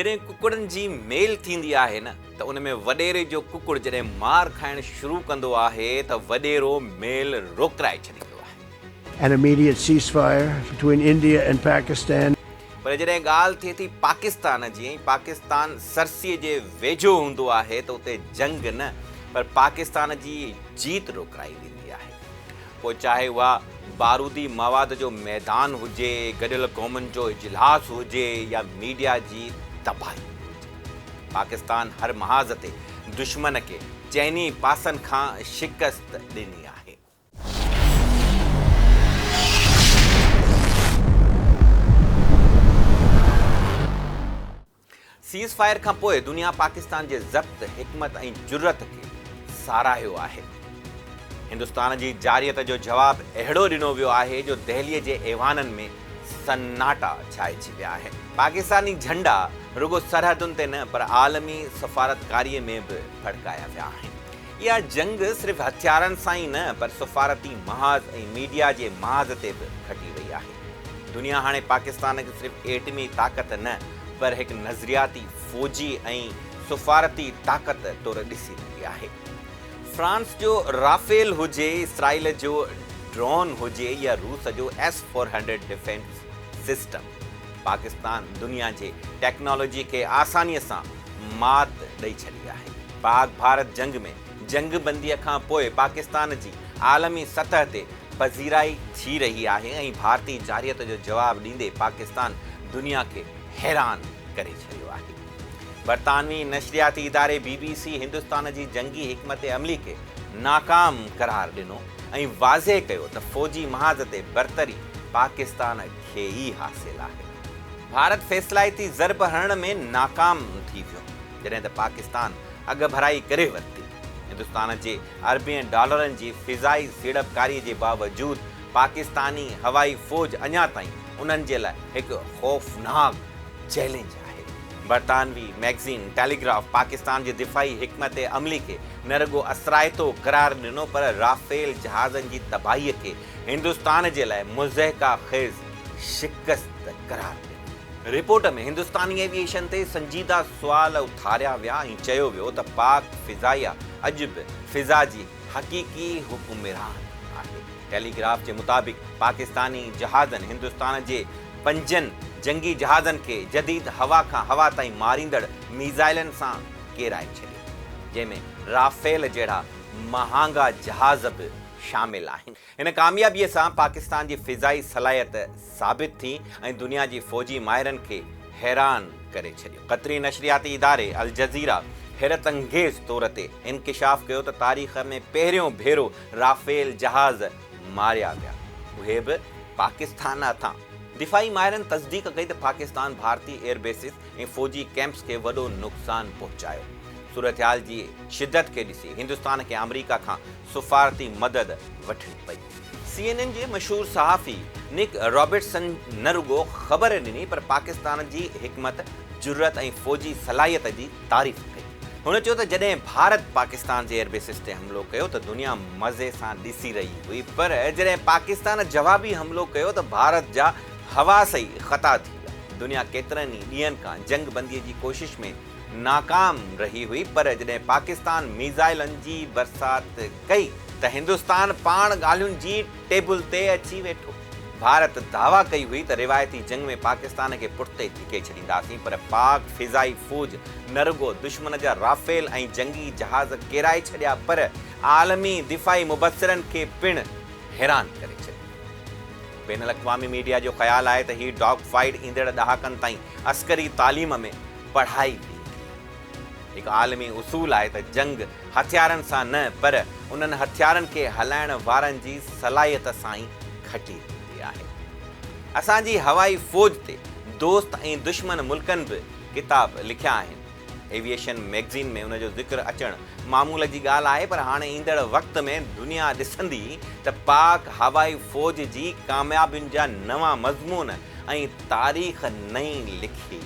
जॾहिं कुकड़नि जी मेल थींदी आहे न त उन में वॾेरे जो कुकुड़ जॾहिं मार खाइणु शुरू कंदो आहे त वॾेरो मेल रोकराए छॾींदो आहे। An immediate ceasefire between India and Pakistan. पर जॾहिं ॻाल्हि थिए थी पाकिस्तान जी, ऐं पाकिस्तान सरसीअ जे वेझो हूंदो आहे त उते जंग न पर पाकिस्तान जी जीत रोकराई वेंदी आहे। पोइ चाहे उहा बारूदी मवाद जो मैदान हुजे, गॾियल क़ौमुनि जो इजलास हुजे या मीडिया जी तबाही, पाकिस्तान हर महाज़ ते दुश्मन खे चइनी पासनि खां शिकस्त ॾिनी आहे। सीज़ फायर खां पोइ दुनिया पाकिस्तान जे ज़ब्त, हिकमत ऐं जुर्रत खे साराहियो आहे। हिंदुस्तान जी जारियत जो जवाबु अहिड़ो ॾिनो वियो आहे जो दहलीअ जे ऐवाननि में सन्नाटा छाइजी विया आहिनि। पाकिस्तानी झंडा रुगो सरहदुनि ते न पर आलमी सफ़ारतकारीअ में बि फड़काया विया आहिनि। इहा जंग सिर्फ़ु हथियारनि सां ई न पर सफ़ारती महाज़ ऐं मीडिया जे महाज़ ते बि खटी वई आहे। दुनिया हाणे पाकिस्तान खे सिर्फ़ु एटमी ताक़त न पर हिकु नज़रियाती फ़ौजी ऐं सफ़ारती ताक़त तौरु ॾिसी रही आहे। फ्रांस जो राफेल हुजे, इसराइल जो ड्रोन हुजे या रूस जो S-400 डिफेंस सिस्टम, पाकिस्तान दुनिया जे टेक्नोलॉजी खे आसानीअ सां मात ॾेई छॾी आहे। पाक भारत जंग में जंग बंदीअ खां पोइ पाकिस्तान जी आलमी सतह ते पज़ीराई थी रही आहे ऐं भारतीय जारियत जो जवाबु ॾींदे पाकिस्तान दुनिया खे हैरान करे छॾियो आहे। बरतानवी नशरियाती इदारे BBC हिंदुस्तान जी जंगी हिकमत अमली खे नाकाम करार ॾिनो ऐं वाज़े कयो त फ़ौजी महाज़ ते बरतरी पाकिस्तान खे ई हासिल आहे। भारत फ़ैसिलाइती ज़रब हणण में नाकाम थी वियो जॾहिं त पाकिस्तान अॻ भराई करे वरिती। हिंदुस्तान जे अरबें डॉलरनि जी फ़िज़ाई सीड़पकारीअ जे बावजूदु पाकिस्तानी हवाई फ़ौज अञा ताईं उन्हनि जे लाइ हिकु ख़ौफ़नाक चैलेंज आहे। बरतानवी मैगज़ीन टेलीग्राफ पाकिस्तान जी दिफ़ाई हिकमत अमली खे न रुगो असराइतो करार ॾिनो पर राफेल जहाज़नि जी तबाहीअ खे हिंदुस्तान जे लाइ मुज़हिका ख़ेज़ शिकस्त करार ॾिनो। रिपोर्ट में हिंदुस्तानी एविएशन ते संजीदा सुवाल उथारिया विया ऐं चयो वियो त पाक फ़िज़ाइया अॼु बि फ़िज़ा जी हक़ीक़ी हुकुमरान आहे। टेलीग्राफ जे मुताबिक़ पाकिस्तानी जहाज़नि हिंदुस्तान जे 5 जंगी जहाज़नि खे जदीद हवा खां हवा ताईं मारींदड़ मीज़ाइलनि सां केराए छॾियो, जंहिंमें राफेल जहिड़ा महांगा जहाज़ बि शामिल आहिनि। हिन कामयाबीअ सां पाकिस्तान जी फ़िज़ाई सलाहियत साबित थी ऐं दुनिया जी फ़ौजी माहिरनि खे हैरान करे छॾियो। क़तरी नशरियाती इदारे अल जज़ीरा हैरत अंगेज़ तौर ते इंकिशाफ़ कयो त तारीख़ में पहिरियों भेरो राफेल जहाज़ मारिया विया, उहे बि पाकिस्तान हथां। दिफ़ाई माहिरनि तस्दीक़ कई त पाकिस्तान भारतीय एयरबेसिस ऐं फ़ौजी कैंप्स खे वॾो नुक़सानु पहुचायो। सूरतहाल जी शिदत खे ॾिसी हिंदुस्तान खे अमरीका खां सफ़ारती मदद वठणी पई। CNN जे मशहूरु सहाफ़ी निक रॉबर्टसन न रुगो ख़बर ॾिनी पर पाकिस्तान जी हिकमत, जुर्रत ऐं फ़ौजी सलाहियत जी तारीफ़ कई। हुन चयो त जॾहिं भारत पाकिस्तान जे एयरबेसिस ते हमिलो कयो त दुनिया मज़े सां ॾिसी रही हुई, पर जॾहिं पाकिस्तान जवाबी हमिलो कयो त भारत जा हवास ई ख़ता थी विया। दुनिया केतिरनि ई ॾींहंनि खां जंग बंदीअ जी कोशिश में नाकाम रही हुई, पर जॾहिं पाकिस्तान मीज़ाइलनि जी बरसाति कई त हिंदुस्तान पाण ॻाल्हियुनि जी टेबल ते अची वेठो। भारत दावा कई हुई त रिवायती जंग में पाकिस्तान खे पुठिते धिके छॾींदासीं, पर पाक फ़िज़ाई फ़ौज न रुगो दुश्मन जा राफेल ऐं जंगी जहाज़ केराए छॾिया पर आलमी दिफ़ाई मुबसरनि खे पिणु हैरान करे छॾियो। बैन अल-अक़वामी मीडिया जो ख़्यालु आहे त हीउ डॉग फाइट ईंदड़ ॾहाकनि ताईं अस्करी तालीम में पढ़ाई वेंदी। हिकु आलमी उसूल आहे त जंग हथियारनि सां न पर उन्हनि हथियारनि खे हलाइण वारनि जी सलाहियत सां ई खटी वेंदी आहे। असांजी हवाई फ़ौज ते दोस्त ऐं दुश्मन मुल्कनि बि किताब लिखिया आहिनि। एविएशन मैगज़ीन में उनजो ज़िक्र अचणु मामूल जी ॻाल्हि आहे, पर हाणे ईंदड़ वक़्त में दुनिया ॾिसंदी त पाक हवाई फ़ौज जी कामयाबियुनि जा नवां मज़मून ऐं तारीख़ नई लिखी